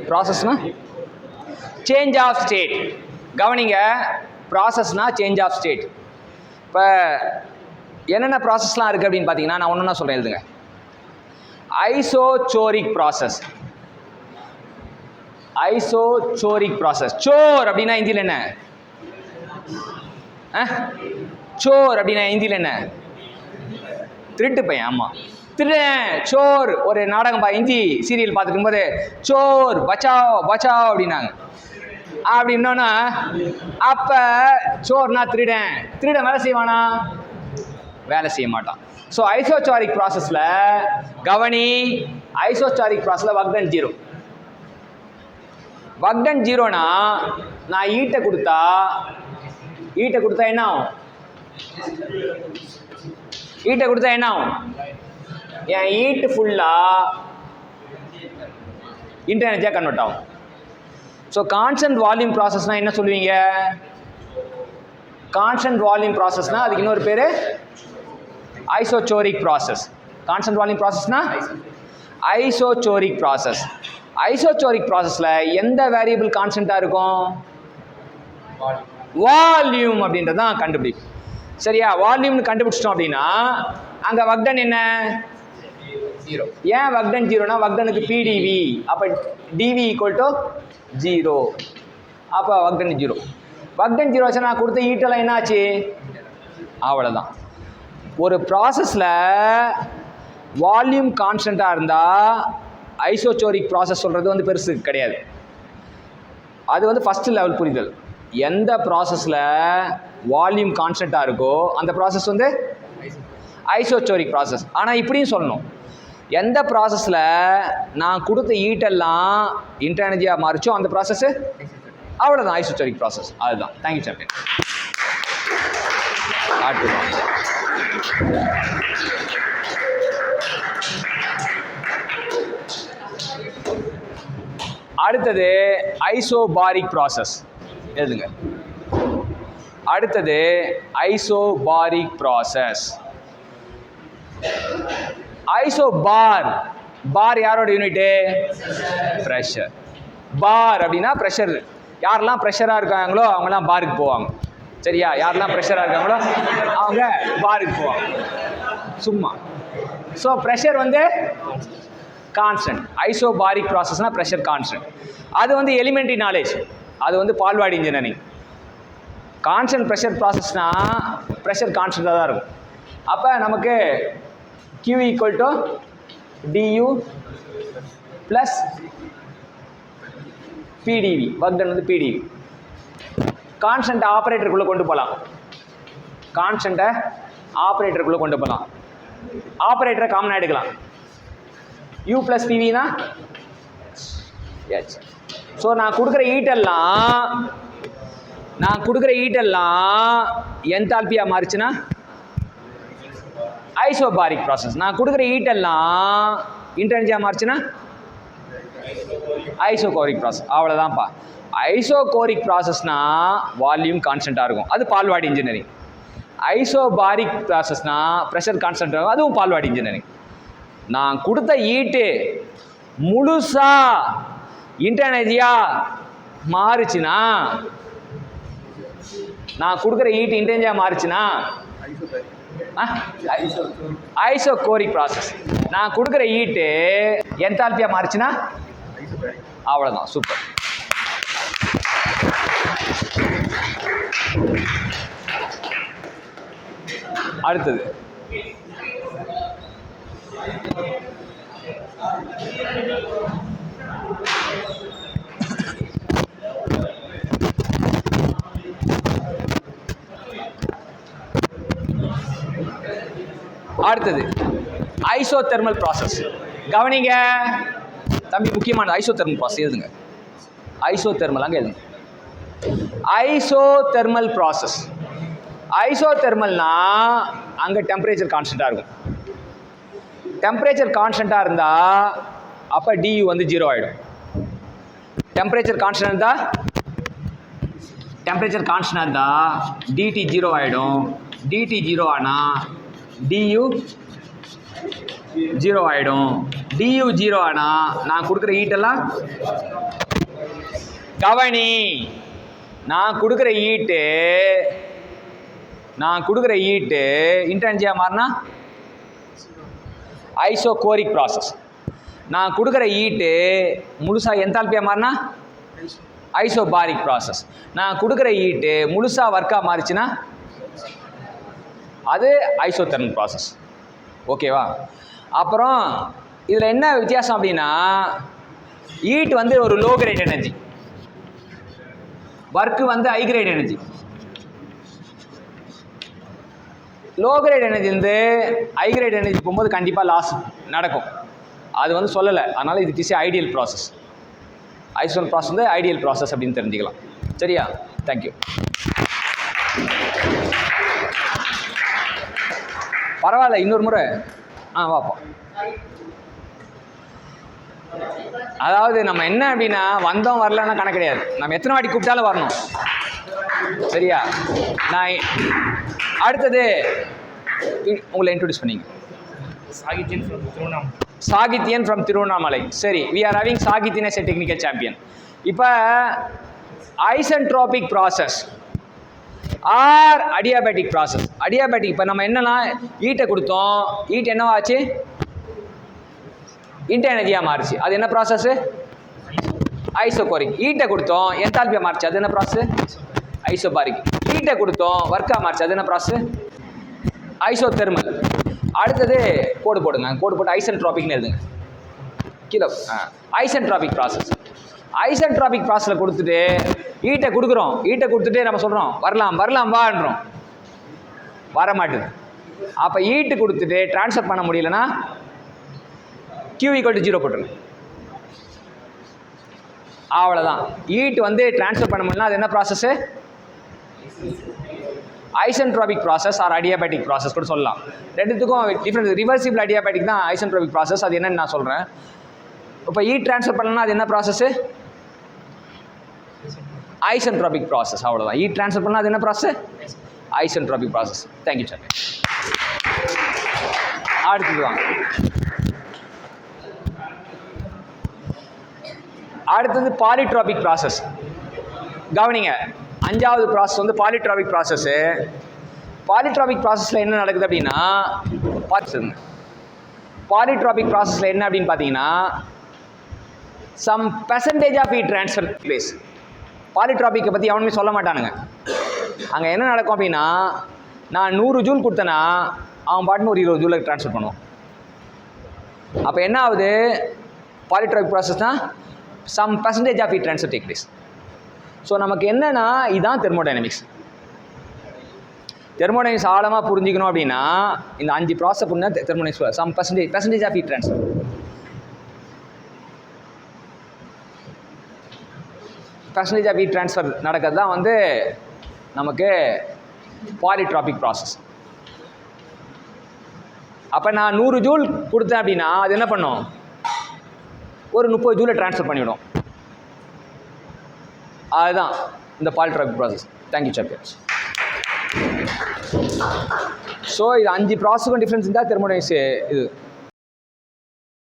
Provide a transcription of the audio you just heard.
ப்ராசஸ்னா change of state. கவனிங்க, ப்ராசஸ்னா change of state. இப்போ என்னென்ன ப்ராசஸ்லாம் இருக்குது அப்படின்னு பார்த்தீங்கன்னா நான் ஒன்று சொல்கிறேன், எழுதுங்க. ஐசோசோரிக் ப்ராசஸ். ஐசோசோரிக் ப்ராசஸ். சோர் அப்படின்னா இந்தியில் என்ன? சோர் அப்படின்னா இந்தியில் என்ன? திருட்டு பையன். ஆமாம், திருடன், சோர். ஒரு நாடகம் ஹிந்தி சீரியல் பார்த்துக்கும் போது சோர் பச்சாவ் பச்சாவ் அப்படின்னாங்க. அப்படின்னா அப்ப சோர்னா திருடன். திருடன் வேலை செய்வானா? வேலை செய்ய மாட்டான். ஸோ ஐசோசாரிக் ப்ராசஸ்ல கவனி, ஐசோசாரிக் ப்ராசஸ்ல work done zero. Work done ஜீரோனா நான் ஈட்டை கொடுத்தா என்ன ஆகும்? ஈட்டை கொடுத்தா என்ன ஆகும்? என் ஈட்டு ஃபுல்லா இன்டர் எனர்ஜியாக கன்வெர்ட் ஆகும். ஸோ கான்ஸ்டன்ட் வால்யூம் ப்ராசஸ்னா என்ன சொல்லுவீங்க? கான்ஸ்டன்ட் வால்யூம் ப்ராசஸ்னா அதுக்கு இன்னொரு பேர் ஐசோசோரிக் ப்ராசஸ். கான்ஸ்டன்ட் வால்யூம் ப்ராசஸ்னா ஐசோசோரிக் ப்ராசஸ். ஐசோசோரிக் ப்ராசஸ்ல எந்த வேரியபிள் கான்ஸ்டன்டா இருக்கும்? வால்யூம் அப்படின்றது தான் கண்டுபிடிக்கும். சரியா? வால்யூம்னு கண்டுபிடிச்சிட்டோம் அப்படின்னா அங்க ஒர்க் டன் என்ன? ஜீரோ. ஏன் ஒர்க் டன் ஜீரோனா ஒர்க் டனுக்கு பிடிவி. அப்போ டிவி ஈக்குவல் டு ஜீரோ. அப்போ work done zero. Work done zero வச்சு நான் கொடுத்த ஈட்டெல்லாம் என்ன ஆச்சு? அவ்வளோதான். ஒரு ப்ராசஸில் வால்யூம் கான்ஸ்டண்ட்டாக இருந்தால் ஐசோசோரிக் ப்ராசஸ் சொல்கிறது வந்து பெருசு கிடையாது. அது வந்து ஃபஸ்ட்டு லெவல் புரிதல். எந்த ப்ராசஸில் வால்யூம் கான்ஸ்டண்ட்டாக இருக்கோ அந்த ப்ராசஸ் வந்து ஐசோசோரிக் ப்ராசஸ். ஆனால் இப்படியும் சொல்லணும், எந்த ப்ராசஸில் நான் கொடுத்த ஈட்டெல்லாம் இன்டர் எனர்ஜியாக மாறிச்சோ அந்த ப்ராசஸ்ஸு அவ்வளோதான் ஐசோசோரிக் ப்ராசஸ். அதுதான். தேங்க்யூ சாப்பிட்டேன். அடுத்தது ஐசோபாரிக் ப்ராசஸ். எழுதுங்க. அடுத்தது ஐசோபாரிக் ப்ராசஸ். ஐசோபார். பார் யாரோட யூனிட்டு? ப்ரெஷர். பார் அப்படின்னா ப்ரெஷர். யாரெல்லாம் ப்ரெஷராக இருக்காங்களோ அவங்களாம் பாருக்கு போவாங்க. சரியா? யாரெல்லாம் ப்ரெஷராக இருக்காங்களோ அவங்க பாருக்கு போவாங்க. சும்மா. ஸோ ப்ரெஷர் வந்து கான்ஸ்டன்ட். ஐசோபாரிக் ப்ராசஸ்னா ப்ரெஷர் கான்ஸ்டன்ட். அது வந்து எலிமெண்ட்ரி நாலேஜ். அது வந்து பால்வாடி இன்ஜினியரிங். கான்ஸ்டன்ட் ப்ரெஷர் ப்ராசஸ்னா ப்ரெஷர் கான்ஸ்டன்டாக தான் இருக்கும். அப்போ நமக்கு Q equal to du plus P D V. Work done வந்து பிடிவி. கான்ஸ்டன்ட் ஆப்ரேட்டருக்குள்ளே கொண்டு போகலாம். கான்ஸ்டன்ட்டை ஆப்ரேட்டருக்குள்ளே கொண்டு போகலாம். ஆப்ரேட்டரை காமனாக எடுக்கலாம். U ப்ளஸ் பிவினா எச். ஸோ நான் கொடுக்குற ஈட்டெல்லாம் என்தால்பியாக மாறிச்சுன்னா ஐசோபாரிக் ப்ராசஸ். நான் கொடுக்குற ஈட்டெல்லாம் இன்டர் எனர்ஜியாக மாறிச்சுன்னா ஐசோகோரிக் ப்ராசஸ். அவ்வளோதான்ப்பா. ஐசோகோரிக் ப்ராசஸ்னா வால்யூம் கான்ஸ்டண்ட்டாக இருக்கும். அது பால்வாடி இன்ஜினியரிங். ஐசோபாரிக் ப்ராசஸ்னா ப்ரெஷர் கான்ஸ்டன்ட் இருக்கும். அதுவும் பால்வாடி இன்ஜினியரிங். நான் கொடுத்த ஈட்டு முழுசா இன்டர் எனர்ஜியாக மாறுச்சுன்னா, நான் கொடுக்குற ஈட்டு இன்டர் எனர்ஜியாக மாறுச்சுன்னா ஐசோகோரிக் ப்ராசஸ். நான் கொடுக்குற ஈட்டு என்தால்பியாக மாறுச்சுன்னா அவ்வளோதான். சூப்பர். அடுத்தது ஐசோதெர்மல் ப்ராசஸ். கவனிங்க தம்பி, முக்கியமான ஐசோதெர்மல் ப்ராசஸ் எழுதுங்க. ஐசோதெர்மல் அங்கே எழுதுங்க. Isothermal process. ஐசோதெர்மல்னா அங்கே டெம்பரேச்சர் கான்ஸ்டண்ட்டாக இருக்கும். டெம்பரேச்சர் கான்ஸ்டண்ட்டாக இருந்தால் அப்போ டியூ வந்து 0 ஆகிடும். டெம்பரேச்சர் கான்ஸ்டன்ட் இருந்தால் டிடி 0 ஆகிடும். டிடி 0 ஆனால் டியூ ஜீரோ ஆகிடும். டியூ ஜீரோ ஆனால் நான் கொடுக்குற ஹீட்டெல்லாம் கவனி. நான் கொடுக்குற ஹீட்டு இன்டர்ஜியாக மாறினா ஐசோகோரிக் ப்ராசஸ். நான் கொடுக்குற ஹீட்டு முழுசாக என்தால்பியாக மாறினா ஐசோபாரிக் ப்ராசஸ். நான் கொடுக்குற ஹீட்டு முழுசாக ஒர்க்காக மாறிச்சுன்னா அது ஐசோதெர்மல் ப்ராசஸ். ஓகேவா? அப்புறம் இதில் என்ன வித்தியாசம் அப்படின்னா, ஹீட் வந்து ஒரு லோ கிரேட் எனர்ஜி, ஒர்க்கு வந்து high grade energy. Low great energy வந்து ஹை கிரேட் எனர்ஜி போகும்போது கண்டிப்பாக லாஸ் நடக்கும். அது வந்து சொல்லலை, அதனால் இது is ideal process. Isothermal process வந்து ஐடியல் ப்ராசஸ் அப்படின்னு தெரிஞ்சுக்கலாம். சரியா? தேங்க்யூ. பரவாயில்ல, இன்னொரு முறை வாப்போம். அதாவது நம்ம என்ன அப்படின்னா, வந்தோம் வரலன்னா கணக்கு கிடையாது. நம்ம எத்தனை வாட்டி கூப்பிட்டாலும் வரணும். சரியா? நான் அடுத்தது உங்களை இன்ட்ரோடியூஸ் பண்ணிங்க. சாகித்யன் ஃப்ரம் திருவண்ணாமலை. சரி, we are having Sahithyan as a technical champion. இப்போ isentropic process or adiabatic process. Adiabatic இப்போ நம்ம என்னன்னா ஹீட்டை கொடுத்தோம், ஹீட் என்னவாச்சு? இன்டர் எனர்ஜியாக மாறிச்சு. அது என்ன ப்ராசஸ்? ஐசோகோரிக். ஹீட்டை கொடுத்தோம், என்தால்பியாக மாறிச்சு. அது என்ன ப்ராசஸ்? ஐசோபாரிக். ஹீட்டை கொடுத்தோம், ஒர்க்காக மாறிச்சு. அது என்ன ப்ராசஸ்? ஐசோதெர்மல். அடுத்தது கோடு போடுங்க. கோடு போட்டு ஐசென்ட்ரோபிக்னு எழுதுங்க கீழே. Isentropic process. ஐசென்ட்ரோபிக் ப்ராசஸில் கொடுத்துட்டு ஹீட்டை கொடுக்குறோம். ஹீட்டை கொடுத்துட்டு நம்ம சொல்கிறோம் வரலாம் வான்றோம், வர மாட்டுது. அப்போ ஹீட்டு கொடுத்துட்டு ட்ரான்ஸ்ஃபர் பண்ண முடியலன்னா Q = 0 போட்டுருங்க. அவ்வளோதான். ஹீட் வந்து ட்ரான்ஸ்ஃபர் பண்ண முடியலன்னா அது என்ன process? Isentropic process or adiabatic process கூட சொல்லலாம். ரெண்டுத்துக்கும் டிஃப்ரெண்ட். ரிவர்சிபிள் அடியாபேட்டிக் தான் ஐசென்ட்ரோபிக் ப்ராசஸ். அது என்னன்னு நான் சொல்கிறேன். இப்போ ஹீட் ட்ரான்ஸ்ஃபர் பண்ணலன்னா அது என்ன ப்ராசஸ்ஸு? Isentropic process. அவ்வளோதான். ஹீட் ட்ரான்ஸ்ஃபர் பண்ணால் அது என்ன process? Isentropic process. Thank you sir. அடுத்தது வாங்க. அடுத்தது பாலிட்ரோபிக் ப்ராசஸ். கவனிங்க, 5வது ப்ராசஸ் வந்து பாலிட்ரோபிக் ப்ராசஸ்ஸு. பாலிட்ரோபிக் ப்ராசஸில் என்ன நடக்குது அப்படின்னா, பாலிட்ரோபிக் ப்ராசஸில் என்ன அப்படின்னு பார்த்தீங்கன்னா, some percentage of heat transfer place. பாலிட்ரோபிக்கை பற்றி எவனுமே சொல்ல மாட்டானுங்க. அங்கே என்ன நடக்கும் அப்படின்னா, நான் 100 ஜூல் கொடுத்தேன்னா அவன் பாட்டுன்னு ஒரு 20 ஜூலுக்கு ட்ரான்ஸ்ஃபர் பண்ணுவான். அப்போ என்ன ஆகுது? பாலிட்ரோபிக் ப்ராசஸ்னால் some percentage of heat transfer take place. So நமக்கு என்னென்னா இதுதான் தெர்மோடைனமிக்ஸ். தெர்மோடைனமிக்ஸ் ஆழமாக புரிஞ்சிக்கணும் அப்படின்னா இந்த 5 ப்ராசஸ் புரிஞ்சா thermodynamics. Some percentage of heat transfer. Percentage of heat transfer நடக்கிறது தான் வந்து நமக்கு பாலிட்ரோபிக் ப்ராசஸ். அப்போ நான் 100 ஜூல் கொடுத்தேன் அப்படின்னா அது என்ன பண்ணும்? ஒரு 30 ஜூலை ட்ரான்ஸ்ஃபர் பண்ணிவிடும். அதுதான் இந்த polytropic process. Thank you champions. So இது 5 ப்ராசஸுக்கும் டிஃப்ரென்ஸ் இருந்தால் தெர்மோடைனமிக்ஸ் இது